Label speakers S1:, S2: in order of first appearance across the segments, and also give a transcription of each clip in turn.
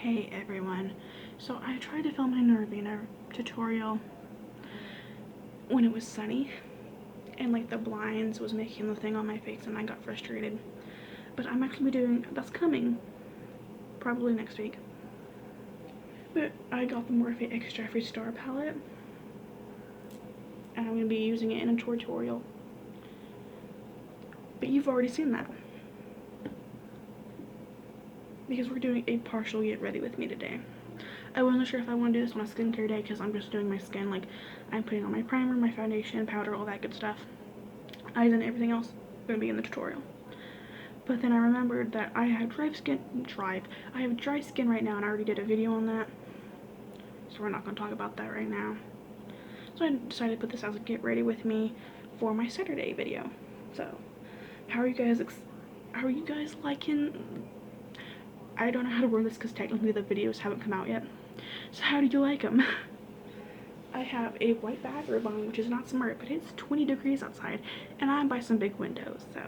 S1: Hey everyone, so I tried to film my Nervina tutorial when it was sunny and like the blinds was making the thing on my face and I got frustrated. But I'm actually doing, that's coming probably next week. But I got the Morphe X Jeffree Star palette and I'm going to be using it in a tutorial. But you've already seen that, because we're doing a partial get ready with me today. I wasn't sure if I want to do this on a skincare day because I'm just doing my skin, like I'm putting on my primer, my foundation, powder, all that good stuff. Eyes and everything else going to be in the tutorial. But then I remembered that I have dry skin right now, and I already did a video on that, so we're not going to talk about that right now. So I decided to put this as a get ready with me for my Saturday video. So how are you guys liking? I don't know how to word this because technically the videos haven't come out yet. So how do you like them? I have a white bathrobe on, which is not smart, but it's 20 degrees outside and I'm by some big windows, so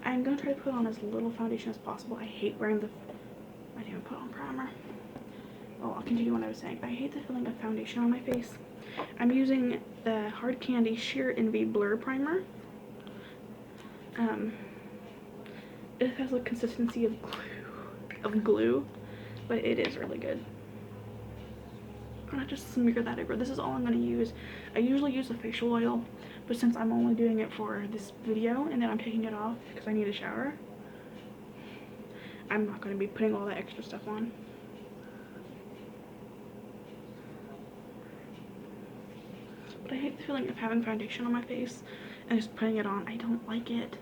S1: I'm gonna try to put on as little foundation as possible. I hate wearing I didn't even put on primer. Well, I'll continue what I was saying. I hate the feeling of foundation on my face. I'm using the Hard Candy Sheer Envy Blur Primer. It has a consistency of glue, but it is really good. I'm gonna just smear that over. This is all I'm gonna use. I usually use the facial oil, but since I'm only doing it for this video and then I'm taking it off because I need a shower, I'm not gonna be putting all that extra stuff on. But I hate the feeling of having foundation on my face and just putting it on. I don't like it.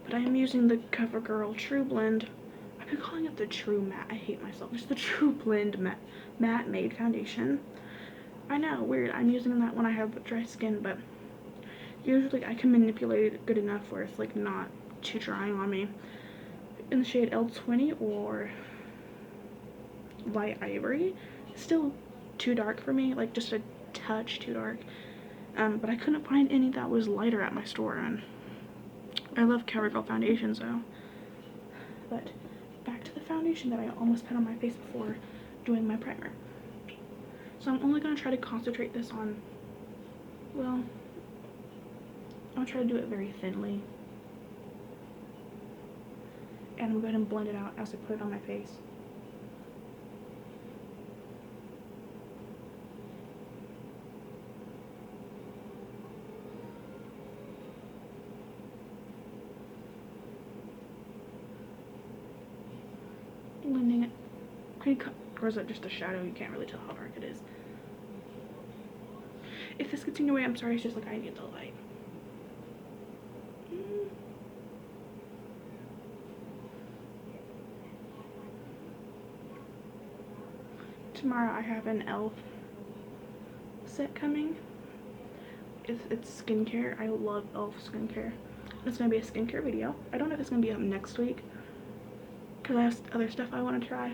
S1: But I am using the Covergirl Trublend. I've been calling it the True Matte. I hate myself. It's the Trublend Matte Made Foundation. I know, weird. I'm using that when I have dry skin, but usually I can manipulate it good enough where it's like not too dry on me. In the shade L20 or Light Ivory. It's still too dark for me, like just a touch too dark. But I couldn't find any that was lighter at my store, and I love Covergirl foundations though. But back to the foundation that I almost put on my face before doing my primer. So I'm only going to try to concentrate this on, well, I'll try to do it very thinly. And I'm going to go ahead and blend it out as I put it on my face. Blending it. Or is that just a shadow? You can't really tell how dark it is. If this gets in your way, I'm sorry. It's just like I need the light. Tomorrow I have an e.l.f. set coming. It's skincare. I love e.l.f. skincare. It's going to be a skincare video. I don't know if it's going to be up next week because I have other stuff I want to try.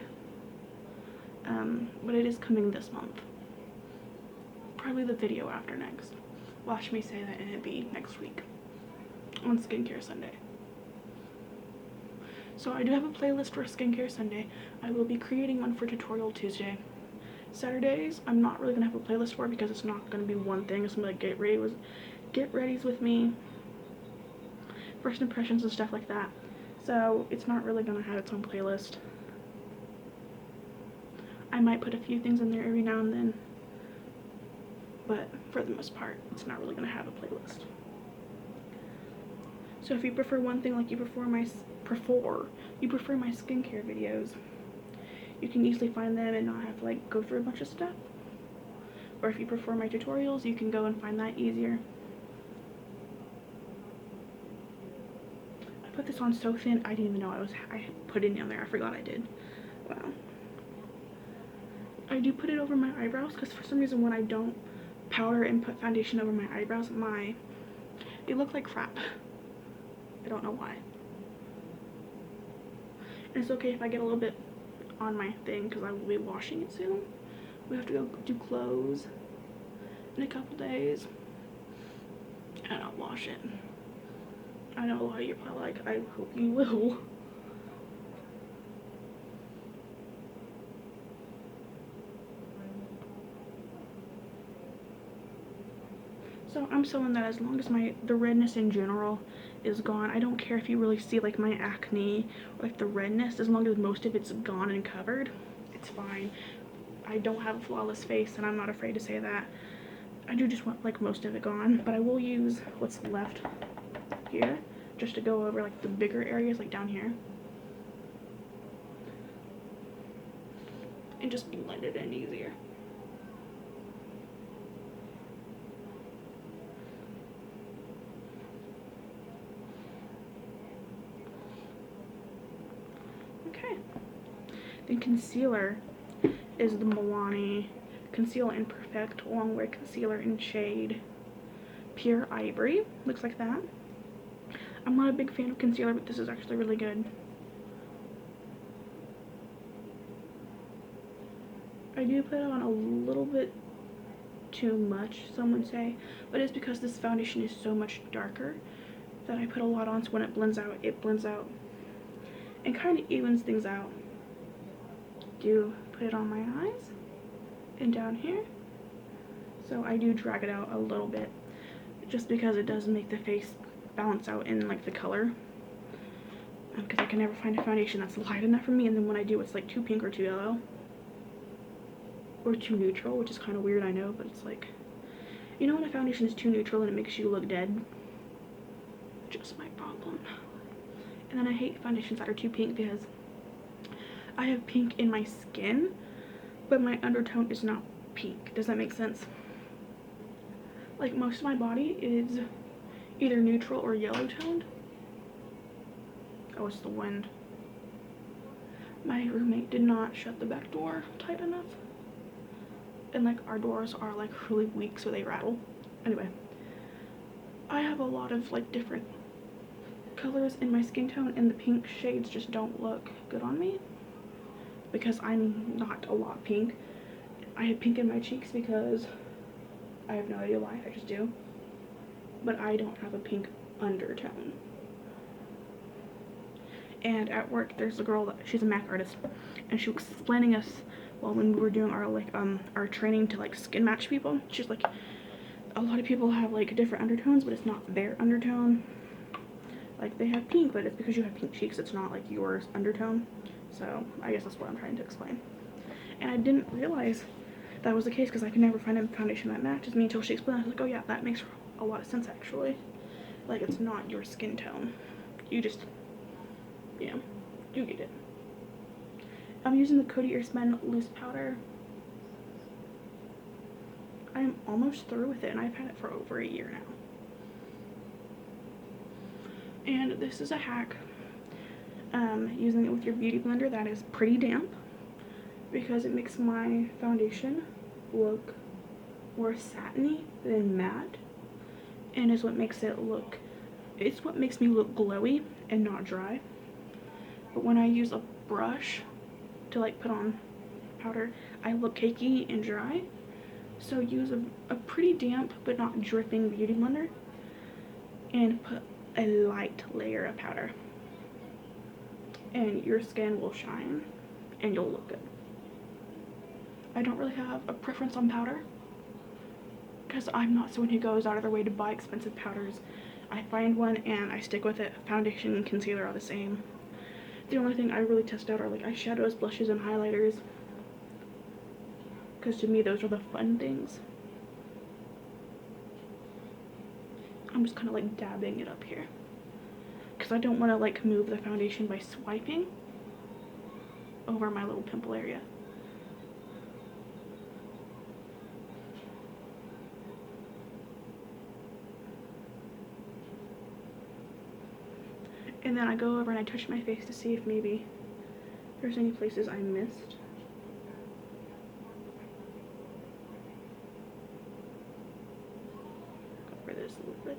S1: But it is coming this month. Probably the video after next. Watch me say that and it'd be next week on Skincare Sunday. So I do have a playlist for Skincare Sunday. I will be creating one for Tutorial Tuesday. Saturdays, I'm not really going to have a playlist for because it's not going to be one thing. It's going to be like get readies with me, first impressions and stuff like that. So it's not really going to have its own playlist. I might put a few things in there every now and then, but for the most part, it's not really going to have a playlist. So if you prefer one thing, like you prefer my skincare videos, you can easily find them and not have to like go through a bunch of stuff. Or if you prefer my tutorials, you can go and find that easier. I put this on so thin, I didn't even know I put it in there. I forgot I did. Wow. I do put it over my eyebrows because for some reason when I don't powder and put foundation over my eyebrows, they look like crap. I don't know why. And it's okay if I get a little bit on my thing because I will be washing it soon. We have to go do clothes in a couple days. And I'll wash it. I know a lot of you are probably like, I hope you will. So I'm someone that as long as the redness in general is gone, I don't care if you really see like my acne or like the redness, as long as most of it's gone and covered, it's fine. I don't have a flawless face, and I'm not afraid to say that. I do just want like most of it gone, but I will use what's left here just to go over like the bigger areas, like down here, and just blend it in easier. Okay. Then concealer is the Milani Conceal Perfect Longwear Concealer in shade Pure Ivory. Looks like that. I'm not a big fan of concealer, but this is actually really good. I do put on a little bit too much, some would say, but it's because this foundation is so much darker that I put a lot on, so when it blends out and kind of evens things out. Do put it on my eyes and down here, so I do drag it out a little bit just because it does make the face balance out in like the color, because I can never find a foundation that's light enough for me, and then when I do, it's like too pink or too yellow or too neutral, which is kind of weird, I know, but it's like, you know when a foundation is too neutral and it makes you look dead? Just my problem. And then I hate foundations that are too pink because I have pink in my skin, but my undertone is not pink. Does that make sense? Like, most of my body is either neutral or yellow toned. Oh, it's the wind. My roommate did not shut the back door tight enough. And like, our doors are like really weak, so they rattle. Anyway, I have a lot of like different colors in my skin tone, and the pink shades just don't look good on me because I'm not a lot pink. I have pink in my cheeks because I have no idea why, I just do. But I don't have a pink undertone. And at work, there's a girl that, she's a MAC artist, and she was explaining us, well, when we were doing our like our training to like skin match people, she's like, a lot of people have like different undertones, but it's not their undertone. Like, they have pink, but it's because you have pink cheeks, it's not like yours undertone. So I guess that's what I'm trying to explain. And I didn't realize that was the case because I could never find a foundation that matches me until she explained. I was like, oh yeah, that makes a lot of sense actually. Like, it's not your skin tone. You just, yeah, you get it. I'm using the Coty Airspun loose powder. I'm almost through with it, and I've had it for over a year now. And this is a hack, using it with your beauty blender that is pretty damp, because it makes my foundation look more satiny than matte, and is what makes it look, it's what makes me look glowy and not dry. But when I use a brush to like put on powder, I look cakey and dry. So use a pretty damp but not dripping beauty blender and put a light layer of powder, and your skin will shine and you'll look good. I don't really have a preference on powder because I'm not someone who goes out of their way to buy expensive powders. I find one and I stick with it. Foundation and concealer are the same. The only thing I really test out are like eyeshadows, blushes, and highlighters, because to me those are the fun things. I'm just kind of like dabbing it up here because I don't want to like move the foundation by swiping over my little pimple area. And then I go over and I touch my face to see if maybe there's any places I missed. Cover this a little bit.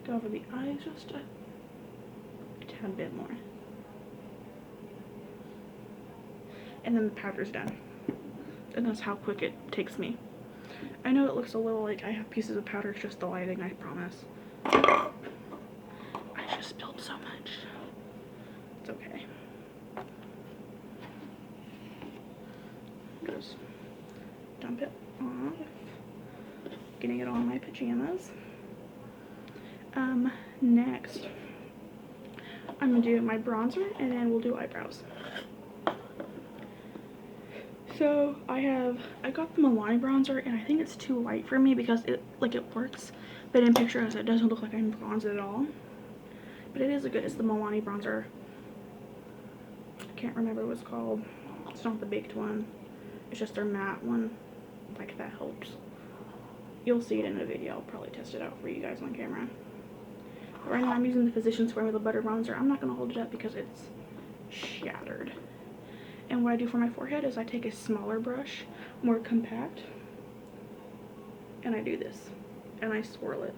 S1: Go over the eyes just a tad bit more. And then the powder's done. And that's how quick it takes me. I know it looks a little like I have pieces of powder, it's just the lighting, I promise. I just spilled so much. it's okay. Just dump it off. Getting it on my pajamas. Next, I'm gonna do my bronzer and then we'll do eyebrows. So I got the Milani bronzer and I think it's too light for me because it works, but in pictures it doesn't look like I'm bronzed at all. But it is it's the Milani bronzer. I can't remember what it's called. It's not the baked one. It's just their matte one. Like, that helps. You'll see it in a video. I'll probably test it out for you guys on camera. But right now I'm using the Physicians Formula Butter Bronzer. I'm not going to hold it up because it's shattered. And what I do for my forehead is I take a smaller brush, more compact, and I do this. And I swirl it.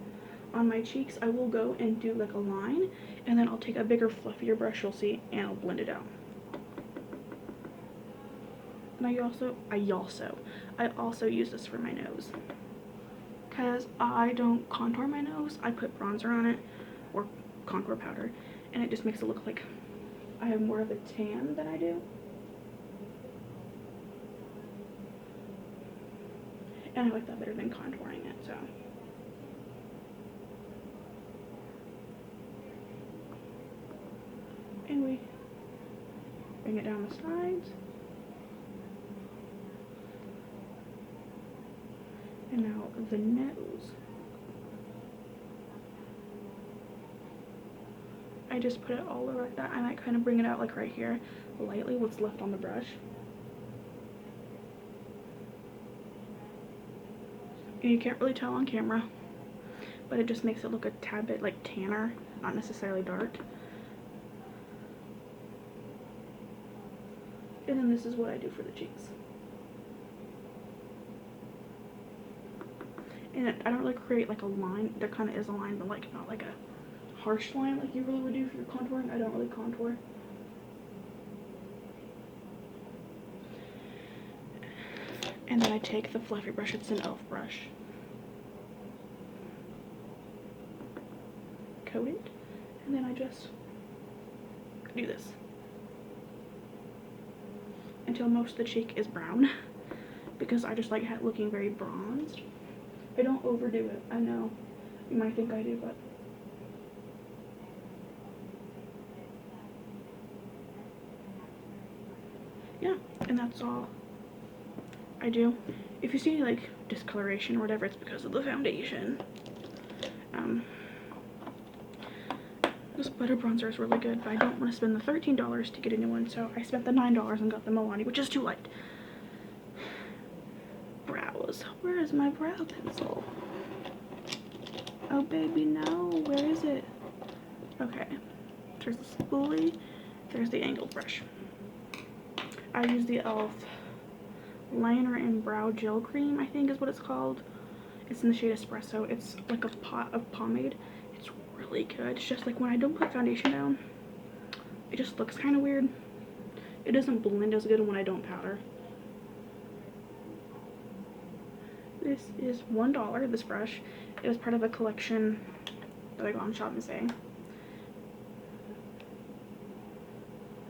S1: On my cheeks, I will go and do like a line, and then I'll take a bigger, fluffier brush, you'll see, and I'll blend it out. And I also use this for my nose. Because I don't contour my nose, I put bronzer on it, or contour powder, and it just makes it look like I have more of a tan than I do. And I like that better than contouring it, so. And we bring it down the sides. And now the nose. I just put it all over like that. I might kind of bring it out like right here, lightly, what's left on the brush. And you can't really tell on camera, but it just makes it look a tad bit like tanner, not necessarily dark. And then this is what I do for the cheeks. And I don't really create like a line. There kind of is a line, but like not like a harsh line like you really would do if you're contouring. I don't really contour. And then I take the fluffy brush. It's an e.l.f. brush. Coat it. And then I just do this until most of the cheek is brown, because I just like looking very bronzed. I don't overdo it. I know you might think I do, but yeah, and that's all I do. If you see like discoloration or whatever, it's because of the foundation. This butter bronzer is really good, but I don't want to spend the $13 to get a new one, so I spent the $9 and got the Milani, which is too light. Brows. Where is my brow pencil? Oh baby, no. Where is it? Okay. There's the spoolie. There's the angled brush. I use the e.l.f. liner and brow gel cream, I think is what it's called. It's in the shade Espresso. It's like a pot of pomade. It's really good. It's just like when I don't put foundation down, it just looks kind of weird. It doesn't blend as good when I don't powder. This is $1, this brush. It was part of a collection that I got on Shop and Say.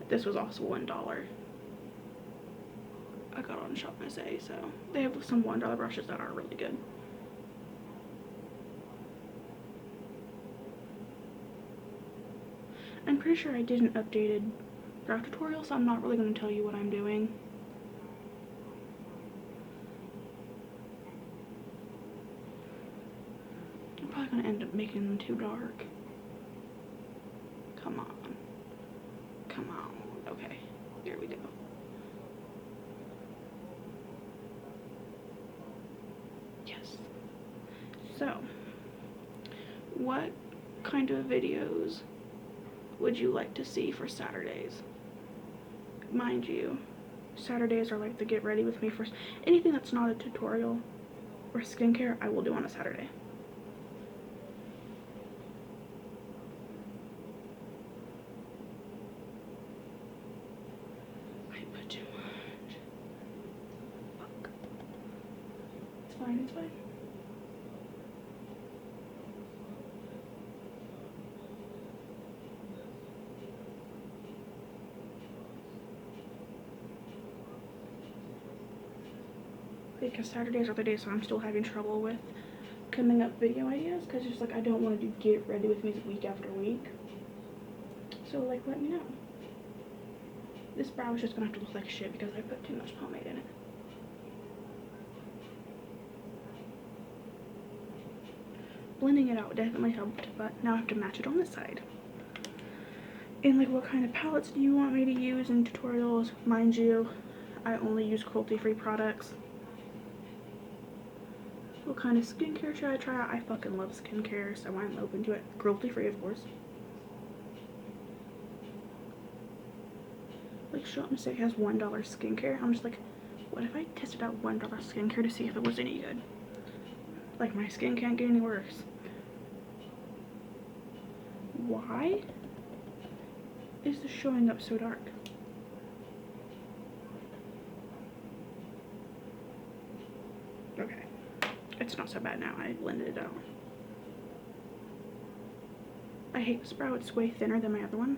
S1: This was also $1. I got it on Shop and Say, so they have some $1 brushes that are really good. I'm pretty sure I did an updated brow tutorial, so I'm not really going to tell you what I'm doing. I'm probably going to end up making them too dark. Come on. Come on. Okay, here we go. Yes. So, what kind of videos would you like to see for Saturdays? Mind you, Saturdays are like the get ready with me first. Anything that's not a tutorial or skincare, I will do on a Saturday. I put too much. Fuck. It's fine, it's fine. because Saturdays are the days so I'm still having trouble with coming up video ideas, because it's just like I don't want to do get ready with me week after week. So like, let me know. This brow is just gonna have to look like shit because I put too much pomade in it. Blending it out definitely helped, but now I have to match it on this side. And like, what kind of palettes do you want me to use in tutorials? Mind you, I only use cruelty-free products. What kind of skincare should I try out? I fucking love skincare, so I'm open to it. Cruelty-free, of course. Like, Shop say it has $1 skincare. I'm just like, what if I tested out $1 skincare to see if it was any good? Like, my skin can't get any worse. Why is this showing up so dark? Okay, it's not so bad now. I blended it out. I hate this brow. It's way thinner than my other one.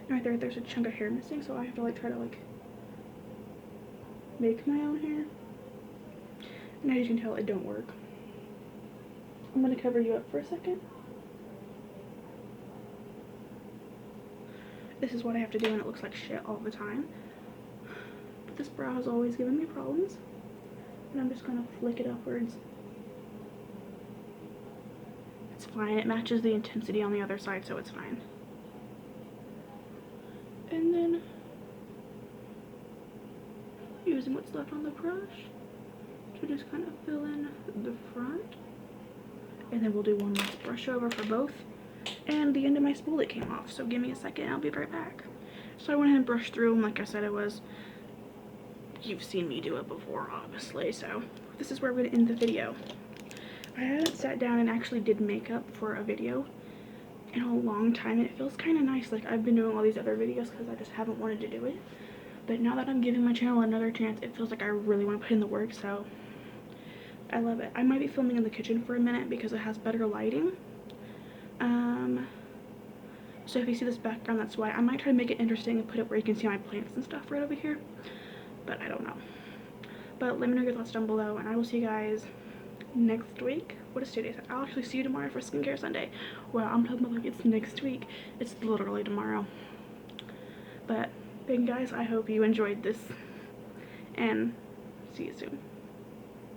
S1: And right there, there's a chunk of hair missing, so I have to like try to like make my own hair. And as you can tell, it don't work. I'm gonna cover you up for a second. This is what I have to do, and it looks like shit all the time. But this brow has always given me problems. And I'm just gonna flick it upwards. It's fine. It matches the intensity on the other side, so it's fine. And then using what's left on the brush to just kind of fill in the front. And then we'll do one last brush over for both. And the end of my spoolie came off, so give me a second, I'll be right back. So I went ahead and brushed through them like I said I was. You've seen me do it before, obviously, so this is where we're gonna end the video. I haven't sat down and actually did makeup for a video in a long time, and it feels kind of nice. Like, I've been doing all these other videos because I just haven't wanted to do it. But now that I'm giving my channel another chance, it feels like I really want to put in the work, so I love it. I might be filming in the kitchen for a minute because it has better lighting. So if you see this background, that's why. I might try to make it interesting and put it where you can see my plants and stuff right over here, but I don't know. But let me know your thoughts down below, and I will see you guys next week. What is today's? I'll actually see you tomorrow for Skincare Sunday. Well, I'm talking about like it's next week. It's literally tomorrow. But thank you guys. I hope you enjoyed this, and see you soon.